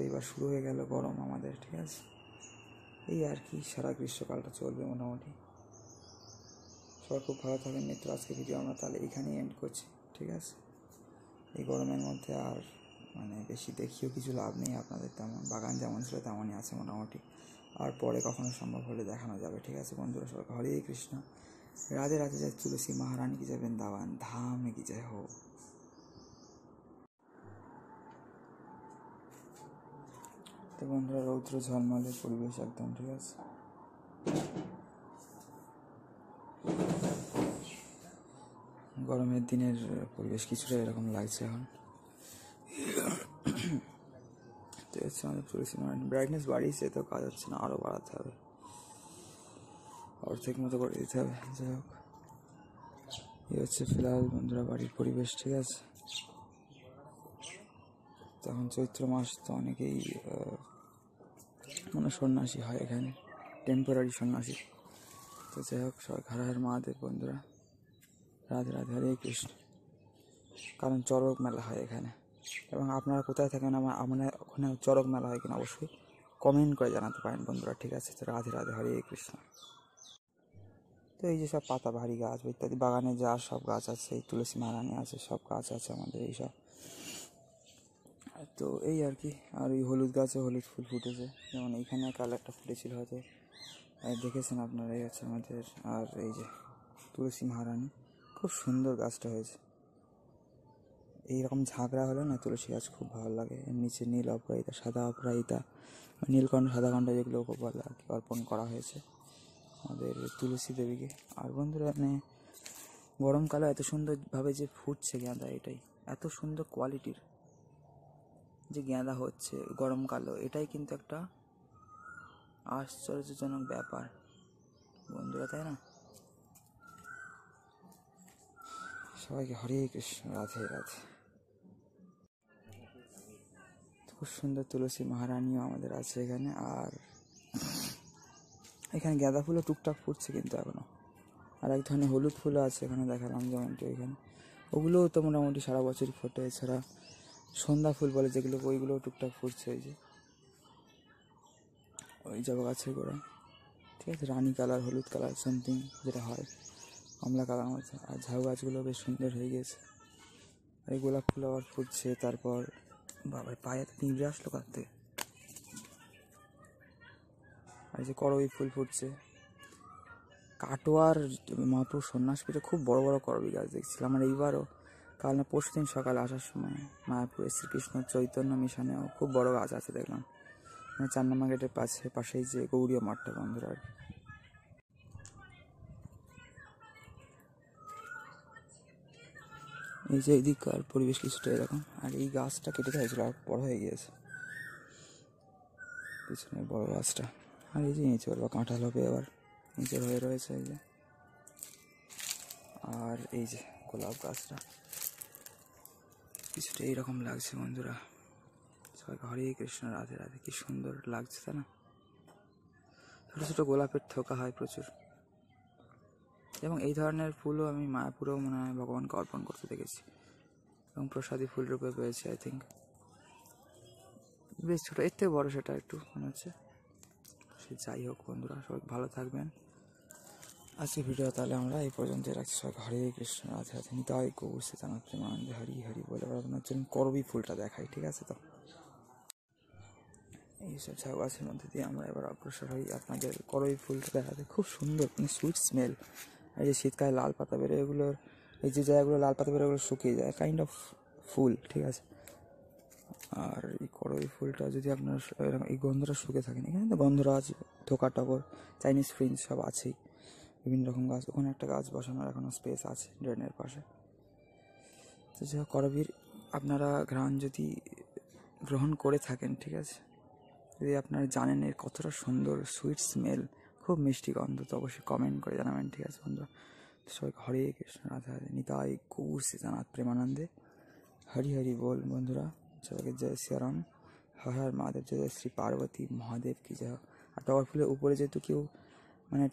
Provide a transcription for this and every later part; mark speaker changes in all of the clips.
Speaker 1: এবার শুরু হয়ে গেল গরম আমাদের, ঠিক আছে। এই আর কি, সারা গ্রীষ্মকালটা চলবে মোটামুটি। সবাই খুব ভালো থাকেন মিত্র। আজকে ভিডিও আমরা তাহলে এখানেই এন্ড করছি, ঠিক আছে। এই গরমের মধ্যে আর বেশি দেখিও কিছু লাভ নেই আপনাদের, তেমন বাগান যেমন ছিল তেমনই আছে মোটামুটি। আর পরে কখনো সম্ভব হলে দেখানো যাবে, ঠিক আছে বন্ধুরা। সবাই হরে কৃষ্ণ, রাধে রাধে। জয় তুলসী महारानी की जय, वृंदावन धाम की जय हो। তো বন্ধুরা, রৌদ্র ঝলমলে পরিবেশ একদম, ঠিক আছে। গরমের দিনের পরিবেশ কিছুটা এরকম লাগছে এখন। তো হচ্ছে আমাদের তুলসী महारानी ব্রাইটনেস বাড়িয়েছে, তো কাজ হচ্ছে না, আরও বাড়াতে হবে, অর্ধেক মতো করে দিতে হবে। যাই হোক, এই হচ্ছে ফিলহাল বন্ধুরা বাড়ির পরিবেশ, ঠিক আছে। তখন চৈত্র মাস, তো অনেকেই সন্ন্যাসী হয় এখানে, টেম্পোরারি সন্ন্যাসী। তো যাই হোক, সবাই হর হর মহাদেব বন্ধুরা, রাধে রাধে, হরে কৃষ্ণ। কারণ চড়ক মেলা হয় এখানে, এবং আপনারা কোথায় থাকেন, ওখানে চড়ক মেলা হয় কিনা অবশ্যই কমেন্ট করে জানাতে পারেন বন্ধুরা, ঠিক আছে। তো রাধে রাধে, হরে কৃষ্ণ। তো এই যে সব পাতা ভারী গাছ ইত্যাদি বাগানে যা সব গাছ আছে, এই তুলসী महारानी আছে, সব গাছ আছে আমাদের এইসব। তো এই আর কি। আর ওই হলুদ গাছে হলুদ ফুল ফুটেছে, যেমন এইখানে কাল একটা ফুটেছিল, হয়তো দেখেছেন আপনারা। এই হচ্ছে আমাদের, আর এই যে তুলসী महारानी, খুব সুন্দর গাছটা হয়েছে। এইরকম ঝাঁকড়া হলে না তুলসী গাছ খুব ভালো লাগে। এর নিচে নীল অপরাজিতা, সাদা অপরাজিতা, নীলকণ্ঠ, সাদা কণ্ঠ, যেগুলো খুব ভালো আর কি অর্পণ করা হয়েছে আমাদের তুলসী দেবীকে। আর বন্ধুরা, গরমকালে এত সুন্দরভাবে যে ফুটছে গাঁদা, এটাই এত সুন্দর কোয়ালিটির যে গাঁদা হচ্ছে গরমকালেও, এটাই কিন্তু একটা আশ্চর্যজনক ব্যাপার বন্ধুরা, তাই না? সবাইকে হরে কৃষ্ণ, রাধে রাধে। খুব সুন্দর তুলসী महारानीও আমাদের আছে এখানে। আর এখানে গাঁদা ফুলও টুকটাক ফুটছে কিন্তু এখনো। আর এক ধরনের হলুদ ফুলও আছে এখানে, দেখালাম যেমনটি এখানে, ওগুলোও তো মোটামুটি সারা বছরই ফোটে। এছাড়া সন্ধ্যা ফুল বলে যেগুলো, ওইগুলোও টুকটাক ফুটছে। ওই জবা গাছের গোড়া, ঠিক আছে। রানী কালার, হলুদ কালার সামথিং যেটা হয়, কমলা কালার মতো। আর ঝাউ গাছগুলো বেশ সুন্দর হয়ে গেছে। আর এই গোলাপ ফুল আবার ফুটছে। তারপর বাবার পায়ে পিঁপড়ে আসলো কাঁদতে। আর যে করবী ফুল ফুটছে। কাটোয়ার মহাপুর সন্ন্যাসপীঠে খুব বড় বড় করবী গাছ দেখছিলাম। আর এইবারও কাল না পরশু দিন সকালে আসার সময় মায়াপুরে শ্রীকৃষ্ণ চৈতন্য মিশনেও খুব বড় গাছ আছে দেখলাম, 4 নম্বর গেটের পাশেই যে গৌরীয় মঠটা বন্ধুরা। আর এই যে এদিককার পরিবেশ কিছুটা এরকম। আর এই গাছটা কেটে হয়েছিল, আর বড় হয়ে গিয়েছে পিছনের বড় গাছটা। আর এই যে নিচে বা কাঁঠাল হবে এবার, নিচের হয়ে রয়েছে এই যে। আর এই যে গোলাপ গাছটা কিছুটা এইরকম লাগছে বন্ধুরা। সবাইকে হরে কৃষ্ণ, রাধে রাধে। কি সুন্দর লাগছে, তাই না? ছোটো ছোটো গোলাপের থোকা হয় প্রচুর, এবং এই ধরনের ফুলও আমি মায়াপুরেও মনে হয় ভগবানকে অর্পণ করতে দেখেছি, এবং প্রসাদী ফুল রূপে পেয়েছি আই থিঙ্ক। বেশ ছোটো, এর থেকে বড়ো সেটা একটু মনে হচ্ছে। সে যাই হোক বন্ধুরা, সবাই ভালো থাকবেন। আজকে ভিডিও তাহলে আমরা এই পর্যন্ত রাখছি। সবাইকে হরে কৃষ্ণ, রাধে রাধে, নিতাই গৌর সীতানাথ প্রেমানন্দে, হরি হরি বলে। আপনার জন্য করবী ফুলটা দেখাই, ঠিক আছে। তো এইসব ঝাউ গাছের মধ্যে দিয়ে আমরা এবার অগ্রসর হই আপনাদের করবী ফুলটা দেখাতে। খুব সুন্দর, সুইট স্মেল। এই যে শীতকালে লাল পাতা বেরোয়, এগুলোর এই যে জায়গাগুলো লাল পাতা বেরোয়, ওগুলো শুকিয়ে যায়, কাইন্ড অফ ফুল, ঠিক আছে। আর এই করবী ফুলটা যদি আপনার এই গন্ধটা শুকে থাকেন, এখানে তো গন্ধরাজ, থোকা টগর, চাইনিজ ফ্রিঞ্জ সব আছেই, বিভিন্ন রকম গাছ। ওখানে একটা গাছ বসানোর এখনও স্পেস আছে ড্রেনের পাশে। তো যাই হোক, করবীর আপনারা ঘ্রাণ যদি গ্রহণ করে থাকেন, ঠিক আছে, যদি আপনারা জানেন এর কতটা সুন্দর সুইট স্মেল, খুব মিষ্টি গন্ধ, তো অবশ্যই কমেন্ট করে জানাবেন, ঠিক আছে বন্ধুরা। সবাইকে হরে কৃষ্ণ, রাধে রাধে, নিতাই গৌর সীতানাথ প্রেমানন্দে, হরি হরি বল বন্ধুরা। সবাইকে জয় শ্রীরাম, হর হর মহাদেব, জয় শ্রী পার্বতী মহাদেব কি জয়। আর টগর ফুলের উপরে যেহেতু কেউ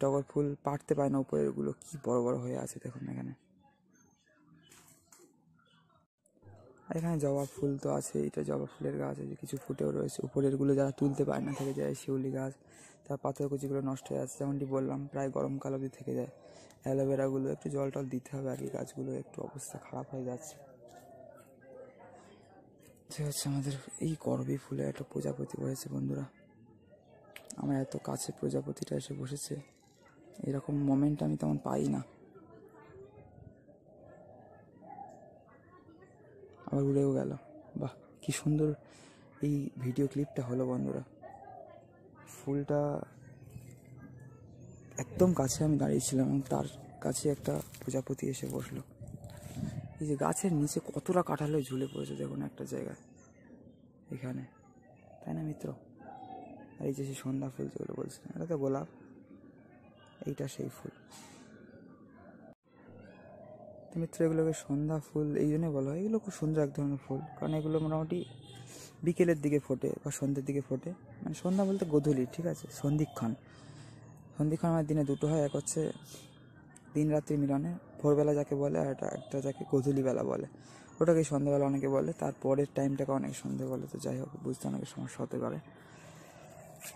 Speaker 1: টগর ফুল পাড়তে পায় না, উপরের গুলো কি বড় বড় হয়ে আছে দেখুন এখানে। আর এখানে জবা ফুল তো আছে, এটা জবা ফুলের গাছ আছে, কিছু ফুটেও রয়েছে। উপরেরগুলো যারা তুলতে পারে না থেকে যায়, শিউলি গাছ, তার পাতাকুচিগুলো নষ্ট হয়ে যাচ্ছে, যেমনটি বললাম প্রায় গরমকাল অবধি থেকে যায়। অ্যালোভেরাগুলো একটু জল টল দিতে হবে আর কি, গাছগুলো একটু অবস্থা খারাপ হয়ে যাচ্ছে। সে হচ্ছে আমাদের এই করবী ফুলে একটা প্রজাপতি বসেছে বন্ধুরা, আমার এত কাছে প্রজাপতিটা এসে বসেছে, এরকম মোমেন্ট আমি তেমন পাই না। আবার উড়েও গেল। বাহ, কি সুন্দর এই ভিডিও ক্লিপটা হলো বন্ধুরা। ফুলটা একদম কাছে আমি দাঁড়িয়েছিলাম এবং তার কাছে একটা প্রজাপতি এসে বসলো। এই যে গাছের নিচে কতটা কাঁঠাল হয়ে ঝুলে পড়েছে দেখুন একটা জায়গায়, এখানে, তাই না মিত্র? আর এই যে সেই সন্ধ্যা ফুল যেগুলো বলছিলাম, এটা তো গোলাপ, এইটা সেই ফুল। তো মিত্র, এগুলোকে সন্ধ্যা ফুল এই জন্যই বলা হয়। এগুলো খুব সুন্দর এক ধরনের ফুল, কারণ এগুলো মোটামুটি বিকেলের দিকে ফোটে বা সন্ধ্যের দিকে ফোটে, মানে সন্ধ্যা বলতে গোধূলি, ঠিক আছে, সন্ধিক্ষণ আমার দিনে দুটো হয়, এক হচ্ছে দিন রাত্রি মিলনে ভোরবেলা যাকে বলে, আর একটা যাকে গোধূলিবেলা বলে, ওটাকে সন্ধ্যাবেলা অনেকে বলে, তারপরের টাইমটাকে অনেক সন্ধ্যে বলে। তো যাই হোক, বুঝতে অনেকের সমস্যা হতে পারে,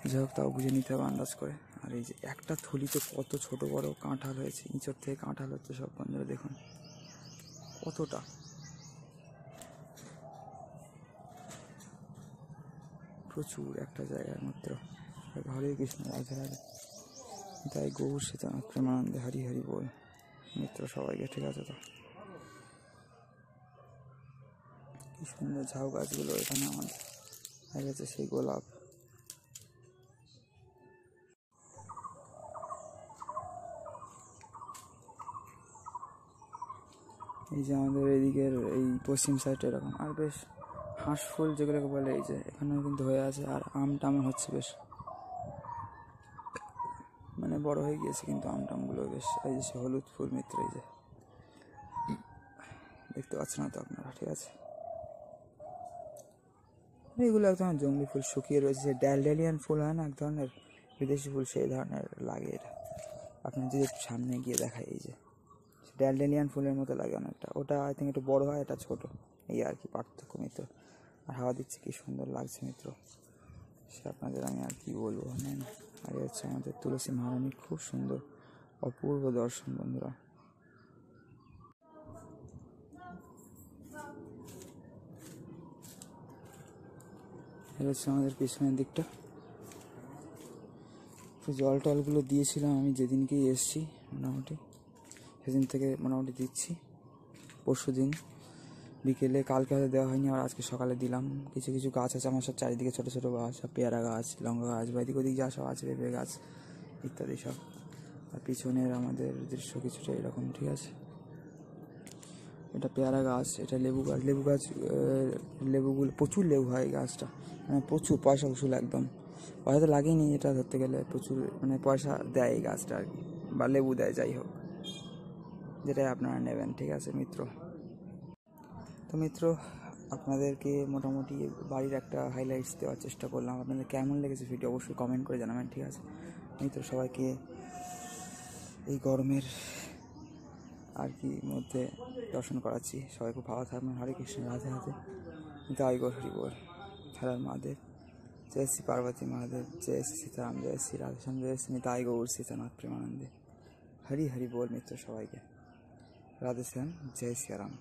Speaker 1: যাই হোক তাও বুঝে নিতে হবে আন্দাজ করে। আর এই যে একটা থলিতে কত ছোট বড় কাঁঠাল হয়েছে, ইঁচড় থেকে কাঁঠাল হচ্ছে সব বন্ধুরা দেখুন কতটা, প্রচুর একটা জায়গার মাত্র। হরে কৃষ্ণ, রাধে রাধে, তাই গৌর সীতা প্রেমানন্দে, হরি হরি বল মিত্র সবাইকে, ঠিক আছে? তো কি সুন্দর ঝাউ গাছগুলো এখানে আমাদের, আর গেছে সেই গোলাপ। এই যে আমাদের এদিকের এই পশ্চিম সাইডে এরকম, আর বেশ হাঁস ফুল যেগুলোকে বলে, এই যে এখানেও কিন্তু হয়ে আছে, আর আম টাম হচ্ছে বেশ, মানে বড় হয়ে গিয়েছে কিন্তু আম টামগুলো বেশ। এই যে সে হলুদ ফুল মিত্র, এই যে দেখতে পাচ্ছেন না তো আপনারা, ঠিক আছে? এগুলো এক ধরনের জঙ্গলি ফুল, শুকিয়ে রয়েছে। যে ড্যালিয়ান ফুল হয় না এক ধরনের বিদেশি ফুল, সেই ধরনের লাগে এটা। আপনি যদি একটু সামনে গিয়ে দেখায়, এই যে ড্যালিয়ান ফুলের মতো লাগে অনেকটা, ওটা আই থিঙ্ক একটু বড় হয়, এটা ছোট, এই আর কি পার্থক্য মিত্র। আর হাওয়া দিচ্ছে, কি সুন্দর লাগছে মিত্র, সে আপনাদের আমি আর কি বলবো। হ্যাঁ, আর হচ্ছে আমাদের তুলসী মহারানী, খুব সুন্দর অপূর্ব দর্শন বন্ধুরা। এটা হচ্ছে আমাদের পিছনের দিকটা। তো জল টলগুলো দিয়েছিলাম আমি যেদিনকেই এসছি, মোটামুটি সেদিন থেকে মোটামুটি দিচ্ছি। পরশু দিন বিকেলে, কালকে হয়তো দেওয়া হয়নি, আর আজকে সকালে দিলাম। কিছু কিছু গাছ আছে আমার সব চারিদিকে, ছোটো ছোটো গাছ, সব পেয়ারা গাছ, লঙ্কা গাছ, বা এদিক ওদিক যা সব আছে, পেঁপে গাছ ইত্যাদি সব। আর পিছনের আমাদের দৃশ্য কিছুটা এরকম, ঠিক আছে? এটা পেয়ারা গাছ, এটা লেবু গাছ। লেবুগুলো প্রচুর লেবু হয় এই গাছটা, মানে প্রচুর পয়সা উসুল একদম। পয়সা তো লাগেনি এটা ধরতে গেলে, প্রচুর মানে পয়সা দেয় এই গাছটা আর কি, বা লেবু দেয়, যাই হোক, যেটাই আপনারা নেবেন, ঠিক আছে মিত্র? তো মিত্র, আপনাদেরকে মোটামুটি বাড়ির একটা হাইলাইটস দেওয়ার চেষ্টা করলাম। আপনাদের কেমন লেগেছে ভিডিও অবশ্যই কমেন্ট করে জানাবেন, ঠিক আছে মিত্র? সবাইকে এই গরমের আর কি মধ্যে দর্শন করাচ্ছি, সবাই খুব ভালো থাকবেন। হরে কৃষ্ণ, রাধে রাধে, জয় গৌর হরি বল, হর মহাদেব, जय श्री पार्वती महादेव, जय श्री सीताराम, जय श्री राधेश्याम, जय श्री निताई गौर सीतानाथ प्रेमानंदे, हरि हरि बोल मित्र सबाइके, राधेश्याम, जय श्री राम।